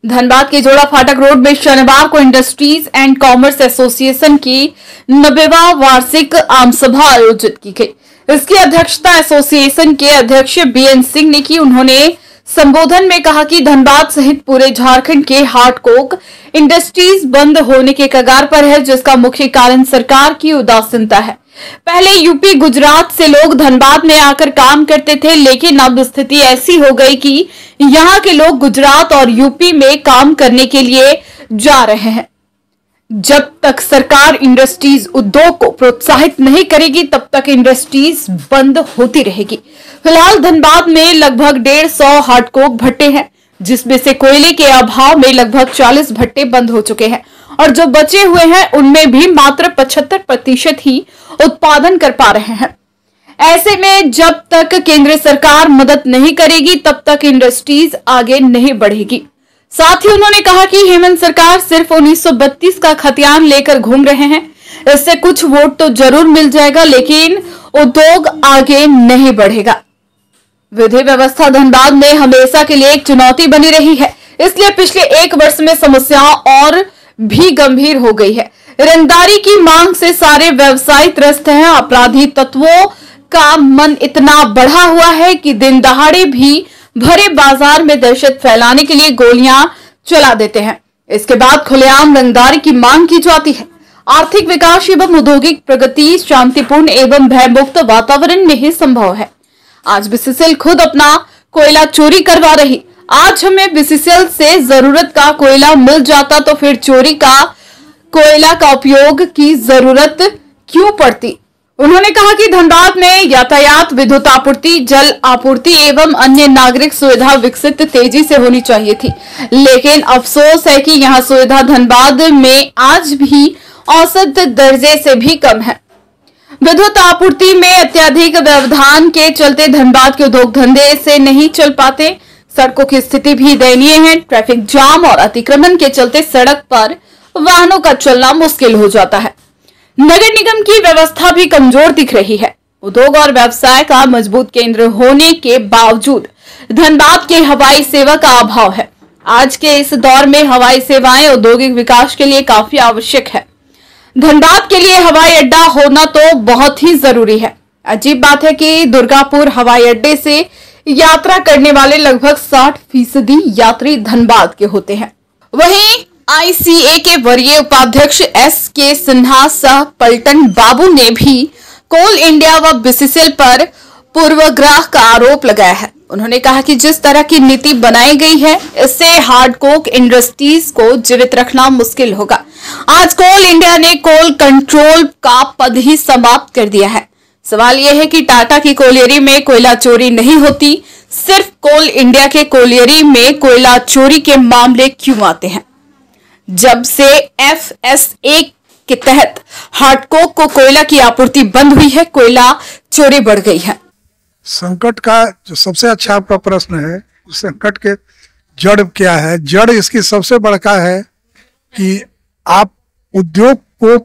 धनबाद के जोड़ा फाटक रोड में शनिवार को इंडस्ट्रीज एंड कॉमर्स एसोसिएशन की 90वां वार्षिक आम सभा आयोजित की गई। इसकी अध्यक्षता एसोसिएशन के अध्यक्ष बीएन सिंह ने की। उन्होंने संबोधन में कहा कि धनबाद सहित पूरे झारखंड के हार्ड कोक इंडस्ट्रीज बंद होने के कगार पर है, जिसका मुख्य कारण सरकार की उदासीनता है। पहले यूपी गुजरात से लोग धनबाद में आकर काम करते थे, लेकिन अब स्थिति ऐसी हो गई कि यहाँ के लोग गुजरात और यूपी में काम करने के लिए जा रहे हैं। जब तक सरकार इंडस्ट्रीज उद्योग को प्रोत्साहित नहीं करेगी, तब तक इंडस्ट्रीज बंद होती रहेगी। फिलहाल धनबाद में लगभग 150 हार्ड कोक भट्टे हैं, जिसमें से कोयले के अभाव में लगभग 40 भट्टे बंद हो चुके हैं और जो बचे हुए हैं उनमें भी मात्र 75% ही उत्पादन कर पा रहे हैं। ऐसे में जब तक केंद्र सरकार मदद नहीं करेगी, तब तक इंडस्ट्रीज आगे नहीं बढ़ेगी। साथ ही उन्होंने कहा कि हेमंत सरकार सिर्फ 1932 का खतियान लेकर घूम रहे हैं। इससे कुछ वोट तो जरूर मिल जाएगा, लेकिन उद्योग आगे नहीं बढ़ेगा। विधि व्यवस्था धनबाद में हमेशा के लिए एक चुनौती बनी रही है, इसलिए पिछले 1 वर्ष में समस्याओं और भी गंभीर हो गई है। रंगदारी की मांग से सारे व्यवसायी त्रस्त हैं। अपराधी तत्वों का मन इतना बढ़ा हुआ है कि दिन दहाड़े भी भरे बाजार में दहशत फैलाने के लिए गोलियां चला देते हैं। इसके बाद खुलेआम रंगदारी की मांग की जाती है। आर्थिक विकास एवं औद्योगिक प्रगति शांतिपूर्ण एवं भयमुक्त वातावरण में ही संभव है। आज बीसीसीएल खुद अपना कोयला चोरी करवा रही। आज हमें बीसीसीएल से जरूरत का कोयला मिल जाता तो फिर चोरी का कोयला का उपयोग की जरूरत क्यों पड़ती। उन्होंने कहा कि धनबाद में यातायात, विद्युत आपूर्ति, जल आपूर्ति एवं अन्य नागरिक सुविधा विकसित तेजी से होनी चाहिए थी, लेकिन अफसोस है कि यहां सुविधा धनबाद में आज भी औसत दर्जे से भी कम है। विद्युत आपूर्ति में अत्यधिक व्यवधान के चलते धनबाद के उद्योग धंधे से नहीं चल पाते। सड़कों की स्थिति भी दयनीय है। ट्रैफिक जाम और अतिक्रमण के चलते सड़क पर वाहनों का चलना मुश्किल हो जाता है। नगर निगम की व्यवस्था भी कमजोर दिख रही है। उद्योग और व्यवसाय का मजबूत केंद्र होने के बावजूद धनबाद के हवाई सेवा का अभाव है। आज के इस दौर में हवाई सेवाएं औद्योगिक विकास के लिए काफी आवश्यक है। धनबाद के लिए हवाई अड्डा होना तो बहुत ही जरूरी है। अजीब बात है कि दुर्गापुर हवाई अड्डे से यात्रा करने वाले लगभग 60% यात्री धनबाद के होते हैं। वहीं आईसीए के वरीय उपाध्यक्ष एस.के. सिन्हा सह पलटन बाबू ने भी कोल इंडिया व बीसीसीएल पर पूर्वाग्रह का आरोप लगाया है। उन्होंने कहा कि जिस तरह की नीति बनाई गई है, इससे हार्ड कोक इंडस्ट्रीज को जीवित रखना मुश्किल होगा। आज कोल इंडिया ने कोल कंट्रोल का पद ही समाप्त कर दिया है। सवाल यह है कि टाटा की कोलियरी में कोयला चोरी नहीं होती, सिर्फ कोल इंडिया के कोलियरी में कोयला चोरी के मामले क्यों आते हैं? जब से FSA के तहत हार्ड कोक को कोयला की आपूर्ति बंद हुई है, कोयला चोरी बढ़ गई है। संकट का जो सबसे अच्छा आपका प्रश्न है, संकट के जड़ क्या है? जड़ इसकी सबसे बड़का है कि आप उद्योग को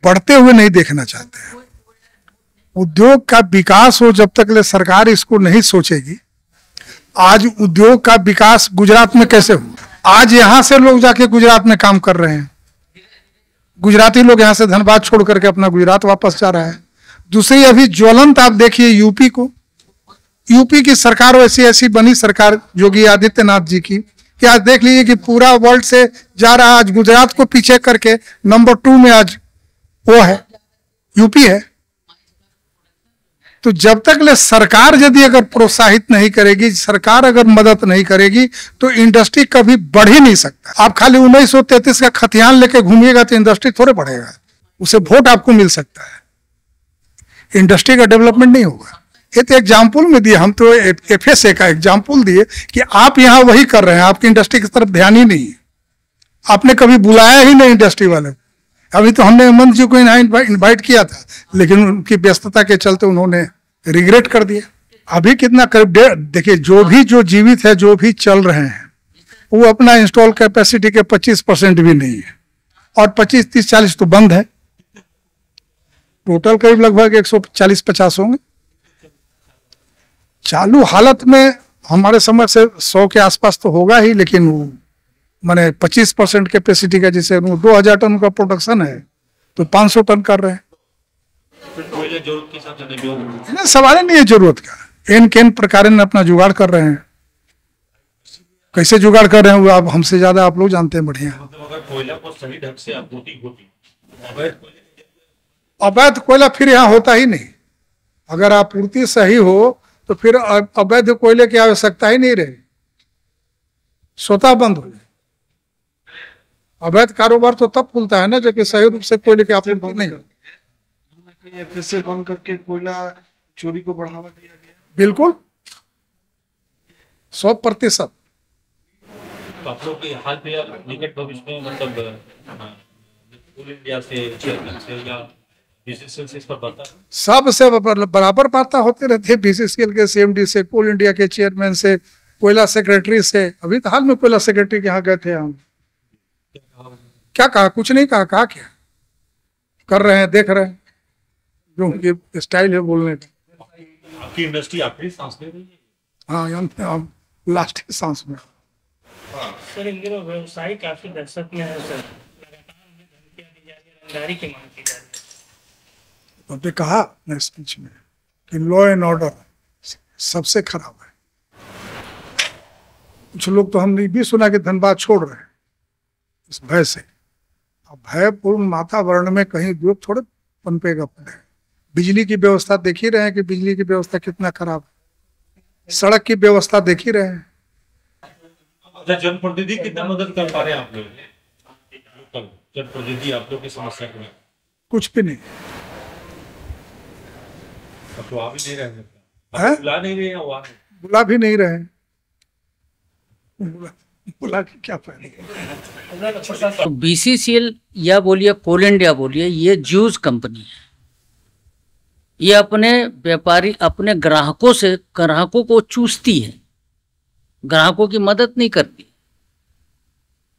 बढ़ते हुए नहीं देखना चाहते हैं। उद्योग का विकास हो जब तक ले सरकार इसको नहीं सोचेगी। आज उद्योग का विकास गुजरात में कैसे हो? आज यहां से लोग जाके गुजरात में काम कर रहे हैं। गुजराती लोग यहां से धनबाद छोड़ करके अपना गुजरात वापस जा रहा है। दूसरी अभी ज्वलंत आप देखिए यूपी को। यूपी की सरकार ऐसी ऐसी बनी सरकार योगी आदित्यनाथ जी की कि आज देख लीजिए कि पूरा वर्ल्ड से जा रहा। आज गुजरात को पीछे करके नंबर 2 में आज वो है, यूपी है। तो जब तक ले सरकार यदि अगर प्रोत्साहित नहीं करेगी, सरकार अगर मदद नहीं करेगी, तो इंडस्ट्री कभी बढ़ ही नहीं सकता। आप खाली 1933 का खतियान लेके घूमिएगा तो इंडस्ट्री थोड़े बढ़ेगा। उसे वोट आपको मिल सकता है, इंडस्ट्री का डेवलपमेंट नहीं होगा। ये तो एग्जाम्पल में दिए, हम तो FSA का एग्जाम्पल दिए कि आप यहाँ वही कर रहे हैं, आपकी इंडस्ट्री की तरफ ध्यान ही नहीं है। आपने कभी बुलाया ही नहीं इंडस्ट्री वाले। अभी तो हमने हेमंत जी को इन्वाइट किया था, लेकिन उनकी व्यस्तता के चलते उन्होंने रिग्रेट कर दिया। अभी कितना करीब देखिए, जो जीवित है, जो भी चल रहे हैं, वो अपना इंस्टॉल कैपेसिटी के 25% भी नहीं है, और 25, 30, 40 तो बंद है। टोटल करीब लगभग 140-50 होंगे। चालू हालत में हमारे समझ से 100 के आसपास तो होगा ही, लेकिन वो माने 25% कैपेसिटी का, जिसे 2000 टन का प्रोडक्शन है तो 500 टन कर रहे हैं। जरूरत के हिसाब से नहीं, सवाल ही नहीं है जरूरत का। एन केन प्रकार अपना जुगाड़ कर रहे हैं। कैसे जुगाड़ कर रहे हैं वो आप हमसे ज्यादा आप लोग जानते हैं बढ़िया। मतलब अगर कोयला को सही ढंग से आपूर्ति होती, अवैध कोयला फिर यहाँ होता ही नहीं। अगर आपूर्ति सही हो तो फिर अवैध कोयले की आवश्यकता ही नहीं रहे, स्वतः बंद हो जाए। अवैध कारोबार तो तब खुलता है ना जबकि सही रूप से कोयले की आपूर्ति नहीं हो। FSA बंद करके कोयला चोरी को बढ़ावा दिया गया। बिल्कुल 100%। आप लोग के हाल पे निकट भविष्य में मतलब कोल इंडिया से चेयरमैन से या बीसीसीएल से इस पर बात सबसे बराबर बातें होती रहती है। बीसीसीएल के CMD से, कोल इंडिया के चेयरमैन से, कोयला सेक्रेटरी से। अभी तो हाल में कोयला सेक्रेटरी के यहाँ गए थे हम। क्या कहा? कुछ नहीं कहा। कहा क्या कर रहे हैं, देख रहे हैं, जो उनकी स्टाइल है बोलने का। आपकी इंडस्ट्री आखिरी सांस ले रही है। हाँ, लास्ट सांस में। सर, इन दिनों व्यवसायी काफी दहशत में है सर। लगातार उन्हें धमकियां दी जा रही है, रंगदारी की मांग की जा रही है। तो कहा मैं स्पीच में कि लॉ एंड ऑर्डर सबसे खराब है। कुछ लोग तो हमने भी सुना कि धनबाद छोड़ रहे हैं इस भय से। अब भयपूर्ण वातावरण में कहीं उद्योग थोड़े पनपेगा। बिजली की व्यवस्था देख ही रहे हैं कि बिजली की व्यवस्था कितना खराब है। सड़क की व्यवस्था देख ही रहे हैं। अच्छा, जनप्रतिनिधि कितना मदद कर पा रहे हैं आप लोग? जनप्रतिनिधि आप लोग की समस्या में कुछ भी नहीं। तो आ भी नहीं रहे हैं, बुला नहीं रहे हैं, वहाँ बुला भी नहीं रहे। बुला के क्या फायदा। तो BCCL या बोलिए कोल इंडिया बोलिए, ये ज्यूज कंपनी है। ये अपने ग्राहकों को चूसती है, ग्राहकों की मदद नहीं करती।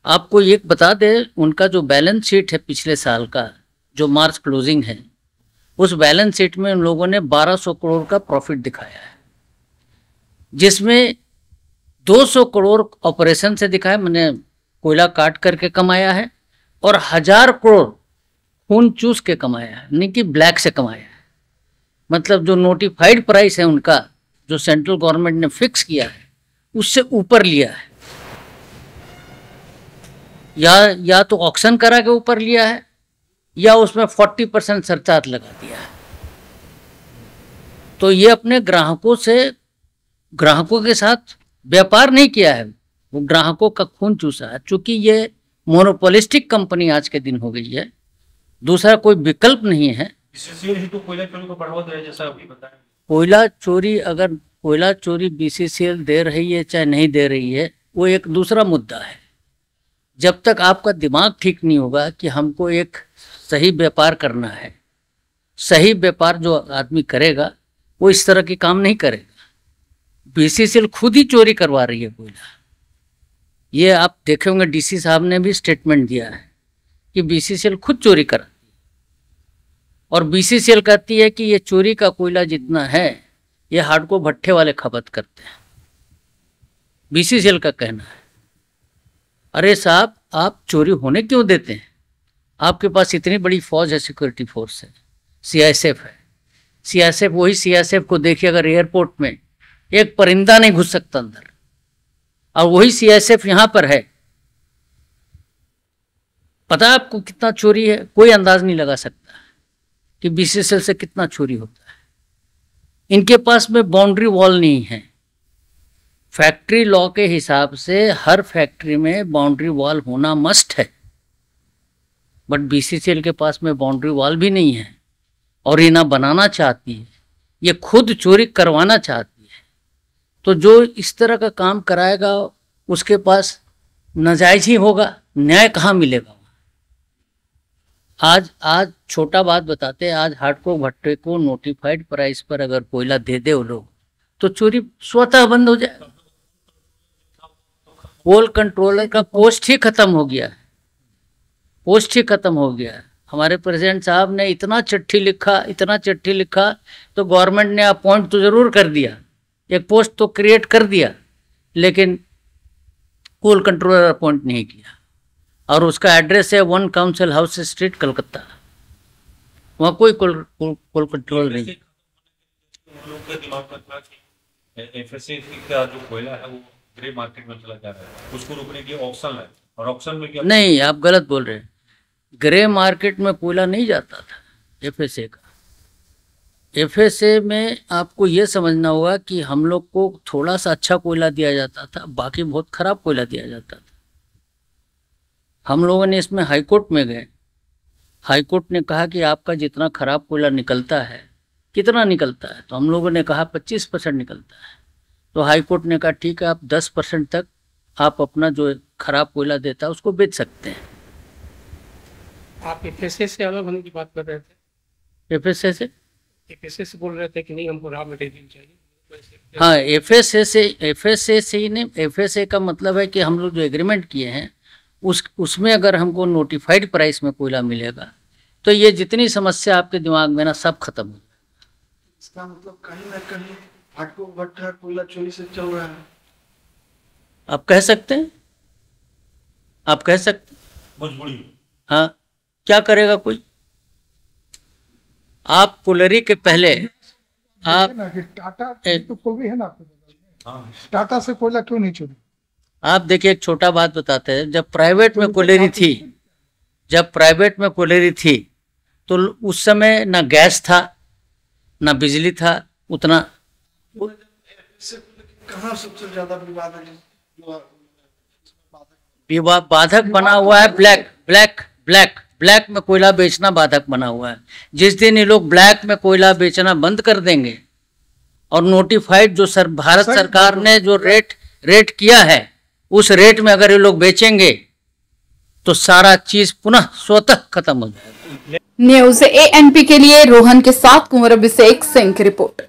आपको एक बता दे, उनका जो बैलेंस शीट है पिछले साल का, जो मार्च क्लोजिंग है, उस बैलेंस शीट में उन लोगों ने 1200 करोड़ का प्रॉफिट दिखाया है, जिसमें 200 करोड़ ऑपरेशन से दिखाया, मैंने कोयला काट करके कमाया है, और 1000 करोड़ खून चूस के कमाया है, यानी कि ब्लैक से कमाया है। मतलब जो नोटिफाइड प्राइस है उनका, जो सेंट्रल गवर्नमेंट ने फिक्स किया है, उससे ऊपर लिया है, या तो ऑक्शन करा के ऊपर लिया है, या उसमें 40% सरचार्ज लगा दिया है। तो ये अपने ग्राहकों के साथ व्यापार नहीं किया है, वो ग्राहकों का खून चूसा है। चूंकि ये मोनोपोलिस्टिक कंपनी आज के दिन हो गई है, दूसरा कोई विकल्प नहीं है। तो कोयला चोरी को बढ़ावा दे, जैसा अभी बताया। कोयला चोरी BCCL दे रही है चाहे नहीं दे रही है, वो एक दूसरा मुद्दा है। जब तक आपका दिमाग ठीक नहीं होगा कि हमको एक सही व्यापार करना है, सही व्यापार जो आदमी करेगा वो इस तरह के काम नहीं करेगा। BCCL खुद ही चोरी करवा रही है कोयला। ये आप देखे होंगे, DC साहब ने भी स्टेटमेंट दिया है कि BCCL खुद चोरी कराती है, और BCCL कहती है कि ये चोरी का कोयला जितना है ये हार्डको भट्ठे वाले खपत करते हैं। BCCL का कहना है। अरे साहब, आप चोरी होने क्यों देते हैं? आपके पास इतनी बड़ी फौज है, सिक्योरिटी फोर्स है, CISF है। वही CISF को देखिए, अगर एयरपोर्ट में एक परिंदा नहीं घुस सकता अंदर, और वही CISF यहाँ पर है। पता है आपको कितना चोरी है? कोई अंदाज नहीं लगा सकता कि BCCL से कितना चोरी होता है। इनके पास में बाउंड्री वॉल नहीं है। फैक्ट्री लॉ के हिसाब से हर फैक्ट्री में बाउंड्री वॉल होना मस्ट है, बट BCCL के पास में बाउंड्री वॉल भी नहीं है, और ये ना बनाना चाहती है, ये खुद चोरी करवाना चाहती है। तो जो इस तरह का काम कराएगा उसके पास नाजायज ही होगा, न्याय कहाँ मिलेगा? आज छोटा बात बताते हैं, आज हार्डको भट्टे को नोटिफाइड प्राइस पर अगर कोयला दे दे वो लोग, तो चोरी स्वतः बंद हो जाएगा। कोल कंट्रोलर का पोस्ट ही खत्म हो गया है। हमारे प्रेसिडेंट साहब ने इतना चिट्ठी लिखा तो गवर्नमेंट ने अपॉइंट तो जरूर कर दिया, एक पोस्ट तो क्रिएट कर दिया, लेकिन कोल कंट्रोलर अपॉइंट नहीं किया, और उसका एड्रेस है 1 काउंसिल हाउस स्ट्रीट कलकत्ता। वहाँ कोई कोल कंट्रोल नहीं। लोगों के दिमाग में था कि एफएसए का जो कोयला है वो ग्रे मार्केट में चला जा रहा है, उसको रोकने के लिए ऑक्शन है, और ऑक्शन में क्या? नहीं, आप गलत बोल रहे हैं। ग्रे मार्केट में कोयला नहीं जाता था एफएसए का। एफएसए में आपको ये समझना होगा कि हम लोग को थोड़ा सा अच्छा कोयला दिया जाता था, बाकी बहुत खराब कोयला दिया जाता था। हम लोगों ने इसमें हाईकोर्ट में गए, हाईकोर्ट ने कहा कि आपका जितना खराब कोयला निकलता है, कितना निकलता है, तो हम लोगों ने कहा 25% निकलता है। तो हाईकोर्ट ने कहा ठीक है, आप 10% तक आप अपना जो खराब कोयला देता है उसको बेच सकते हैं। आप एफएसए से अलग होने की बात कर रहे थे। एफएसए से बोल रहे थे कि नहीं, हमको रॉ मटेरियल चाहिए। हाँ, एफएसए से ही नहीं। एफएसए का मतलब है कि हम लोग जो एग्रीमेंट किए हैं उसमें अगर हमको नोटिफाइड प्राइस में कोयला मिलेगा तो ये जितनी समस्या आपके दिमाग में ना सब खत्म हो। इसका मतलब कहीं ना कहीं भाटको भट्टा कोयला चोरी से चल रहा है। आप कह सकते हैं, आप कह सकते हैं। मजबूरी। हाँ, क्या करेगा कोई? आप कोयलरी के पहले आप टाटा तो कोई है ना आपके बगल में, टाटा से कोयला क्यों नहीं चोरी? आप देखिए, एक छोटा बात बताते हैं। जब प्राइवेट में कोयलरी थी तो उस समय ना गैस था ना बिजली था उतना। कहाँ सबसे ज्यादा विवाद है? बाधक बना हुआ है ब्लैक में कोयला बेचना बाधक बना हुआ है। जिस दिन ये लोग ब्लैक में कोयला बेचना बंद कर देंगे और नोटिफाइड जो भारत सरकार ने जो रेट किया है उस रेट में अगर ये लोग बेचेंगे तो सारा चीज पुनः स्वतः खत्म हो जाएगा। न्यूज़ ANP के लिए रोहन के साथ कुंवर अभिषेक सिंह की रिपोर्ट।